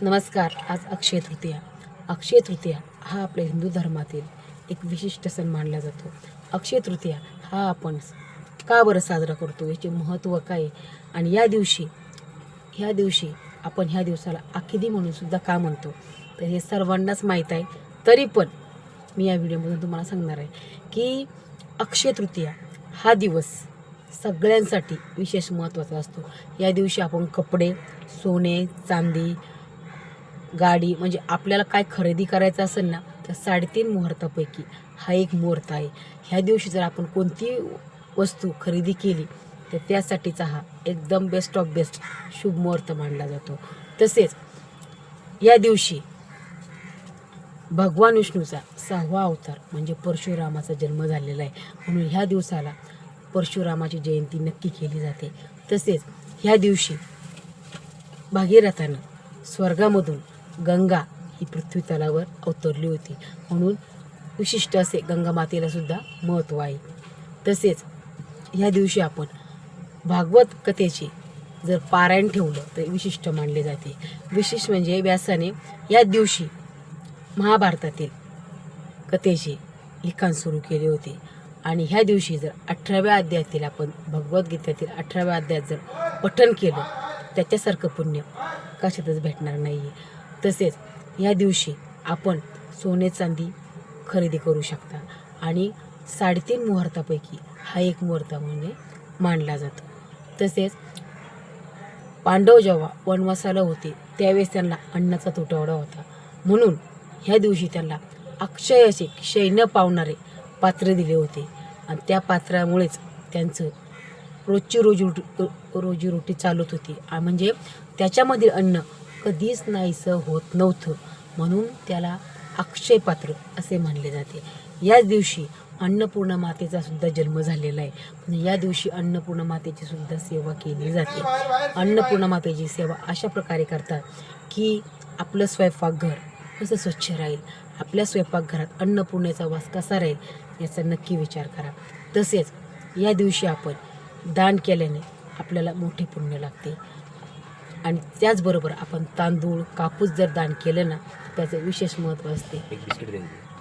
नमस्कार. आज अक्षय तृतीया. अक्षय तृतीया हा आपल्या हिंदू धर्मातील एक विशिष्ट सण मानला जातो. अक्षय तृतीया हा आपण का बरं साजरा करतो, याचे महत्त्व काय आणि ह्या दिवशी आपण ह्या दिवसाला आखिदी म्हणून सुद्धा का म्हणतो, तर हे सर्वांनाच माहीत आहे. तरी पण मी या व्हिडिओमधून तुम्हाला सांगणार आहे की अक्षय तृतीया हा दिवस सगळ्यांसाठी विशेष महत्त्वाचा असतो. या दिवशी आपण कपडे, सोने, चांदी, गाडी म्हणजे आपल्याला काय खरेदी करायचं असेल ना, तर 3.5 मुहूर्तापैकी हा एक मुहूर्त आहे. ह्या दिवशी जर आपण कोणती वस्तू खरेदी केली तर त्यासाठीचा हा एकदम बेस्ट ऑफ बेस्ट शुभ मुहूर्त मानला जातो. तसेच या दिवशी भगवान विष्णूचा 6वा अवतार म्हणजे परशुरामाचा जन्म झालेला आहे, म्हणून ह्या दिवसाला परशुरामाची जयंती नक्की केली जाते. तसेच ह्या दिवशी भागीरथानं स्वर्गामधून गंगा ही पृथ्वी तलावर अवतरली होती, म्हणून विशिष्ट असे गंगा मातेला सुद्धा महत्त्व आहे. तसेच ह्या दिवशी आपण भागवत कथेचे जर पारायण ठेवलं तर विशिष्ट मानले जाते. विशेष म्हणजे व्यासाने या दिवशी महाभारतातील कथेचे लिखाण सुरू केले होते आणि ह्या दिवशी जर 18व्या अध्यायातील आपण भगवद्गीतेतील 18व्या अध्यायात जर पठण केलं त्याच्यासारखं पुण्य कशातच भेटणार नाही आहे. तसेच या दिवशी आपण सोने चांदी खरेदी करू शकता आणि 3.5 मुहूर्तापैकी हा एक मुहूर्त म्हणजे मानला जातो. तसेच पांडव जेव्हा वनवासाला होते त्यावेळेस त्यांना अन्नाचा तुटवडा होता, म्हणून ह्या दिवशी त्यांना अक्षय असे क्षय न पावणारे पात्र दिले होते आणि त्या पात्रामुळेच त्यांचं रोजची रोजीरोटी चालत होती. म्हणजे त्याच्यामधील अन्न कधीच नाहीसं होत नव्हतं, म्हणून त्याला अक्षय पात्र असे म्हणले जाते. याच दिवशी अन्नपूर्णा मातेचा सुद्धा जन्म झालेला आहे, म्हणजे या दिवशी अन्नपूर्णा मातेची सुद्धा सेवा केली जाते. अन्नपूर्णा मातेची सेवा अशा प्रकारे करतात की आपलं स्वयंपाकघर कसं स्वच्छ राहील, आपल्या स्वयंपाकघरात अन्नपूर्णेचा वास कसा राहील याचा नक्की विचार करा. तसेच या दिवशी आपण दान केल्याने आपल्याला मोठे पुण्य लागते आणि त्याचबरोबर आपण तांदूळ, कापूस जर दान केलं ना त्याचं विशेष महत्त्व असते.